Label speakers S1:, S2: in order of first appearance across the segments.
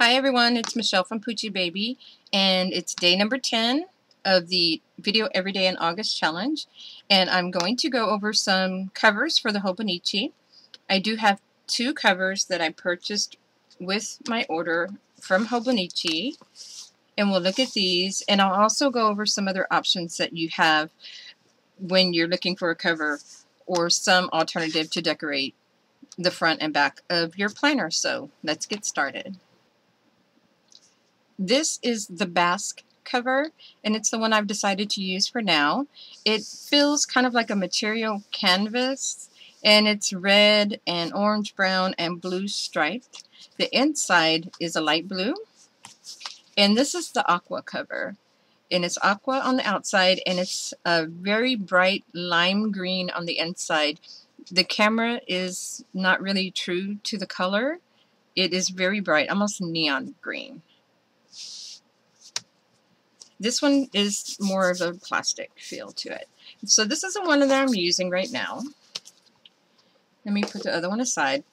S1: Hi everyone, it's Michelle from Poochie Baby, and it's day number 10 of the Video Every Day in August challenge, and I'm going to go over some covers for the Hobonichi. I do have two covers that I purchased with my order from Hobonichi, and we'll look at these, and I'll also go over some other options that you have when you're looking for a cover or some alternative to decorate the front and back of your planner. So let's get started. This is the Basque cover, and it's the one I've decided to use for now. It feels kind of like a material canvas, and it's red and orange, brown, and blue striped. The inside is a light blue, and this is the aqua cover. And it's aqua on the outside, and it's a very bright lime green on the inside. The camera is not really true to the color. It is very bright, almost neon green. This one is more of a plastic feel to it. So this is the one that I'm using right now. Let me put the other one aside.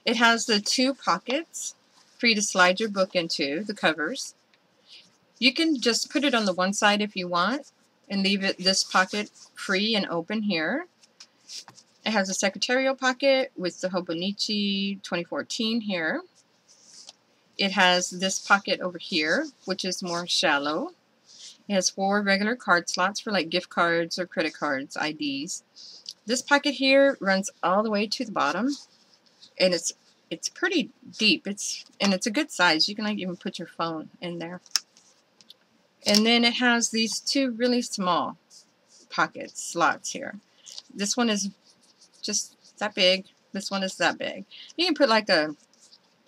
S1: It has the two pockets for you to slide your book into, the covers. You can just put it on the one side if you want and leave this pocket free and open here. It has a secretarial pocket with the Hobonichi 2014 here. It has this pocket over here, which is more shallow. It has 4 regular card slots for like gift cards or credit cards, IDs. This pocket here runs all the way to the bottom, and it's pretty deep. It's a good size. You can like even put your phone in there. And then it has these two really small pocket slots here. This one is just that big. This one is that big. You can put like a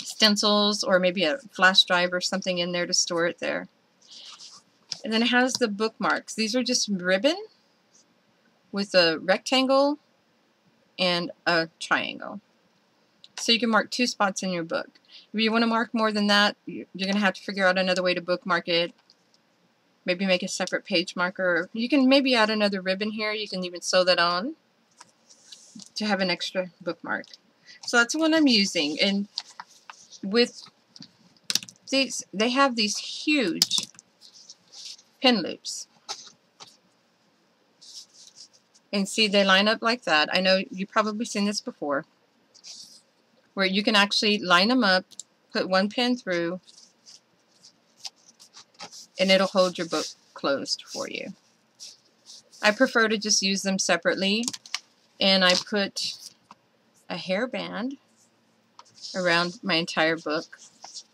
S1: stencils or maybe a flash drive or something in there to store it there. And then it has the bookmarks. These are just ribbon with a rectangle and a triangle. So you can mark 2 spots in your book. If you want to mark more than that, you're going to have to figure out another way to bookmark it. Maybe make a separate page marker. You can maybe add another ribbon here. You can even sew that on to have an extra bookmark. So that's what I'm using. And with these, they have these huge pin loops. And see, they line up like that. I know you've probably seen this before, where you can actually line them up, put one pin through, and it'll hold your book closed for you. I prefer to just use them separately, and I put a hairband around my entire book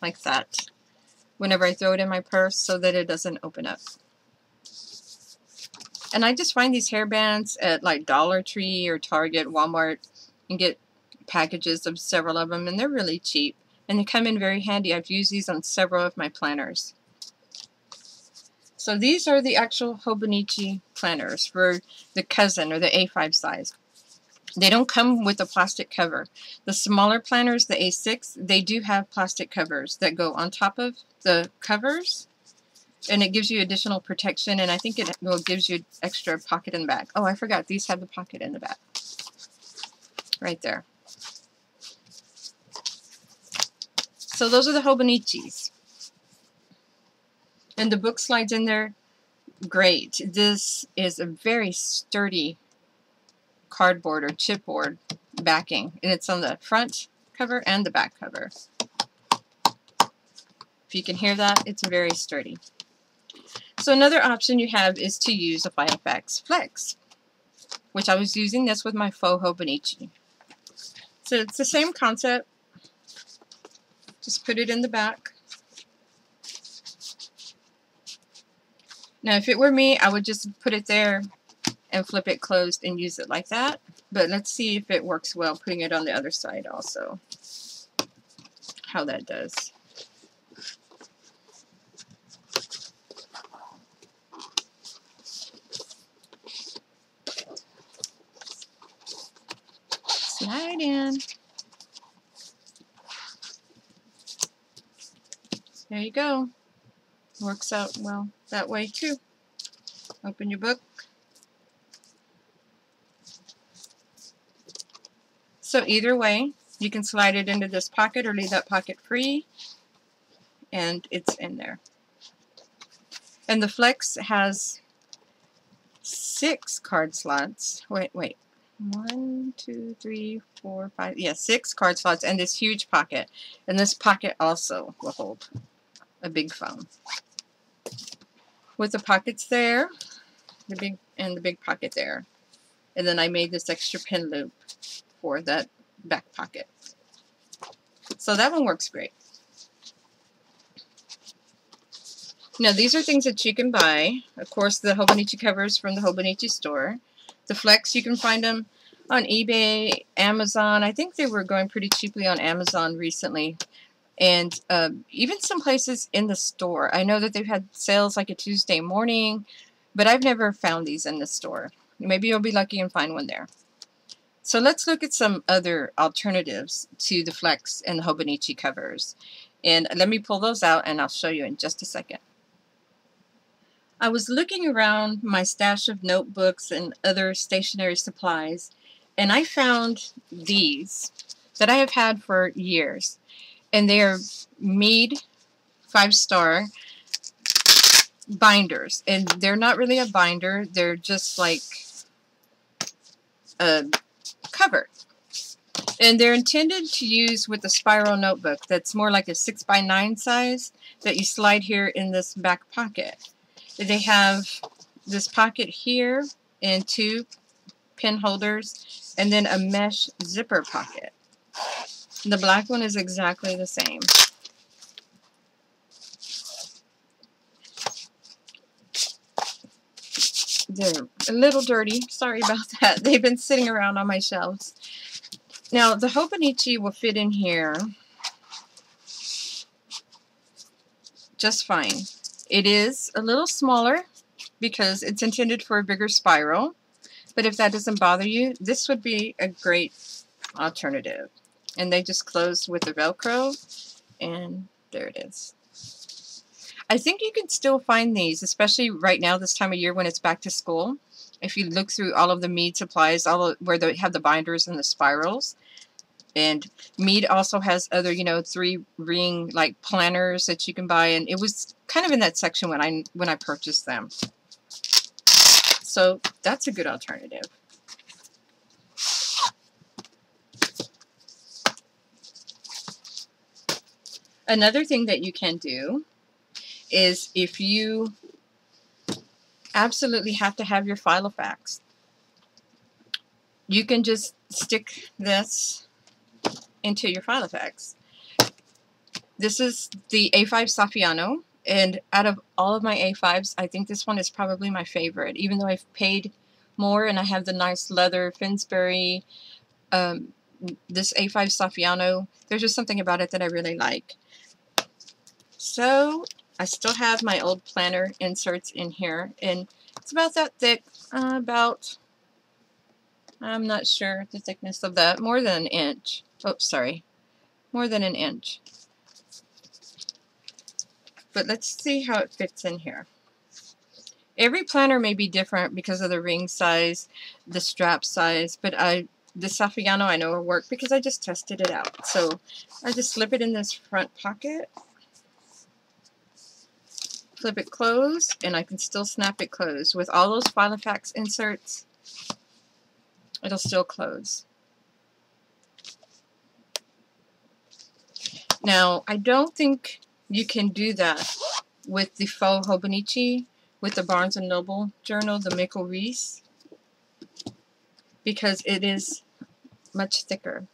S1: like that whenever I throw it in my purse so that it doesn't open up. And I just find these hairbands at like Dollar Tree or Target, Walmart, and get packages of several of them, and they're really cheap and they come in very handy. I've used these on several of my planners. So these are the actual Hobonichi planners for the Cousin or the A5 size. They don't come with a plastic cover. The smaller planners, the A6, they do have plastic covers that go on top of the covers, and it gives you additional protection, and I think it gives you extra pocket in the back. Oh, I forgot, these have the pocket in the back. Right there. So those are the Hobonichis. And the book slides in there great. This is a very sturdy cardboard or chipboard backing, and it's on the front cover and the back cover. If you can hear that, it's very sturdy. So another option you have is to use a Filofax Flex, which I was using this with my faux Hobonichi. So it's the same concept. Just put it in the back. Now if it were me, I would just put it there and flip it closed and use it like that. But let's see if it works well putting it on the other side also, how that does. Slide in. There you go. Works out well that way too. Open your book. So either way, You can slide it into this pocket or leave that pocket free, and it's in there. And the Flex has 6 card slots. Wait. 1, 2, 3, 4, 5. Yeah, 6 card slots and this huge pocket. And this pocket also will hold a big phone. With the pockets there, the big pocket there. And then I made this extra pin loop for that back pocket. So that one works great. Now these are things that you can buy. Of course, the Hobonichi covers from the Hobonichi store. The Flex, you can find them on eBay, Amazon. I think they were going pretty cheaply on Amazon recently. And even some places in the store. I know that they've had sales like a Tuesday morning, but I've never found these in the store. Maybe you'll be lucky and find one there. So let's look at some other alternatives to the Flex and the Hobonichi covers. And let me pull those out and I'll show you in just a second. I was looking around my stash of notebooks and other stationery supplies, and I found these that I have had for years. And they are Mead 5-star binders. And they're not really a binder, they're just like a cover. And they're intended to use with a spiral notebook that's more like a 6x9 size that you slide here in this back pocket. They have this pocket here and 2 pen holders and then a mesh zipper pocket. The black one is exactly the same. They're a little dirty. Sorry about that. They've been sitting around on my shelves. Now, the Hobonichi will fit in here just fine. It is a little smaller because it's intended for a bigger spiral. But if that doesn't bother you, this would be a great alternative. And they just close with the Velcro, and there it is. I think you can still find these, especially right now, this time of year when it's back to school. If you look through all of the Mead supplies, where they have the binders and the spirals. And Mead also has other, 3-ring like planners that you can buy, and it was kind of in that section when I purchased them. So that's a good alternative. Another thing that you can do is if you absolutely have to have your Filofax, you can just stick this into your Filofax. This is the A5 Saffiano, and out of all of my A5s, I think this one is probably my favorite, even though I've paid more and I have the nice leather Finsbury. This A5 Saffiano, there's just something about it that I really like. So I still have my old planner inserts in here, and it's about that thick, I'm not sure the thickness of that, more than an inch. Oh, sorry, more than an inch. But let's see how it fits in here. Every planner may be different because of the ring size, the strap size, but the Saffiano I know will work because I just tested it out. So I just slip it in this front pocket, flip it closed, and I can still snap it closed. With all those Filofax inserts, it'll still close. Now, I don't think you can do that with the faux Hobonichi, with the Barnes & Noble journal, the Mikkel Reese, because it is much thicker.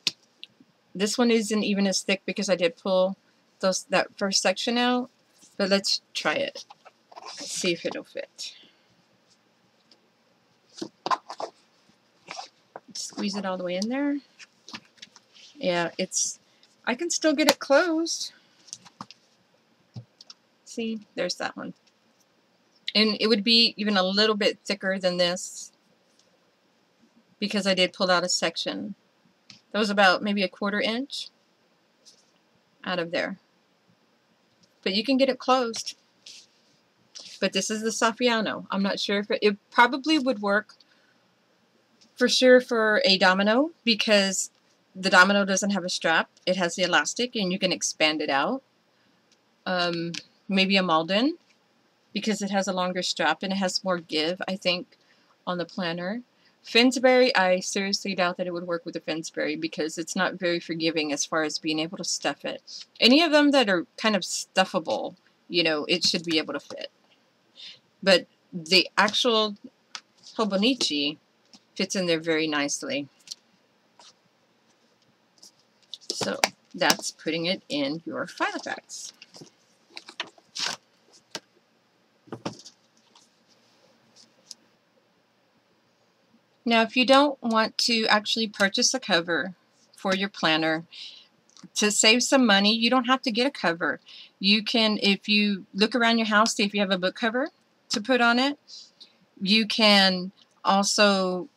S1: This one isn't even as thick because I did pull that first section out, but let's try it. Let's see if it'll fit. Squeeze it all the way in there. Yeah, I can still get it closed. See, there's that one. And it would be even a little bit thicker than this because I did pull out a section. That was about maybe a 1/4 inch out of there. But you can get it closed. But this is the Saffiano. I'm not sure if it probably would work for sure for a domino because The domino doesn't have a strap. It has the elastic, and you can expand it out. Maybe a Malden, because it has a longer strap and it has more give, I think, on the planner. Finsbury, I seriously doubt that it would work with the Finsbury because it's not very forgiving as far as being able to stuff it. Any of them that are kind of stuffable, you know, it should be able to fit. But the actual Hobonichi fits in there very nicely. So that's putting it in your Filofax. Now, if you don't want to actually purchase a cover for your planner, to save some money, you don't have to get a cover. You can, if you look around your house, see if you have a book cover to put on it. You can also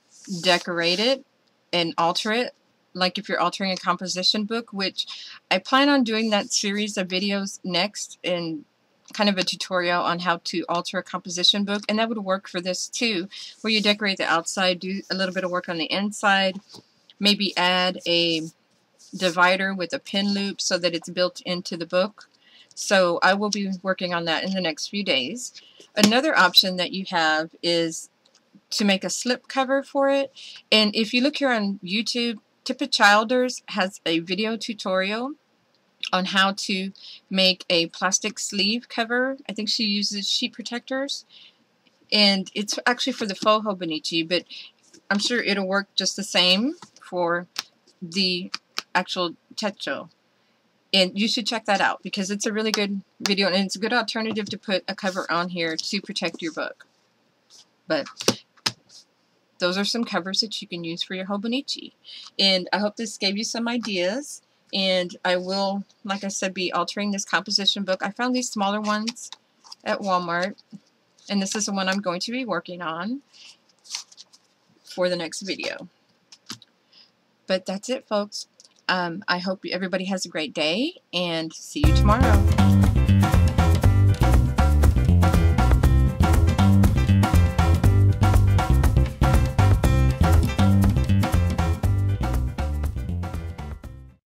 S1: decorate it and alter it, like if you're altering a composition book, which I plan on doing that series of videos next, in kind of a tutorial on how to alter a composition book, and that would work for this too, where you decorate the outside, do a little bit of work on the inside, maybe add a divider with a pin loop so that it's built into the book. So I will be working on that in the next few days. Another option that you have is to make a slip cover for it, and if you look here on YouTube, Tippa Childers has a video tutorial on how to make a plastic sleeve cover. I think she uses sheet protectors, and it's actually for the faux Hobonichi, but I'm sure it'll work just the same for the actual Techo. And you should check that out because it's a really good video, and it's a good alternative to put a cover on here to protect your book. But those are some covers that you can use for your Hobonichi. And I hope this gave you some ideas. And I will, like I said, be altering this composition book. I found these smaller ones at Walmart, and this is the one I'm going to be working on for the next video. But that's it, folks. I hope everybody has a great day, and see you tomorrow.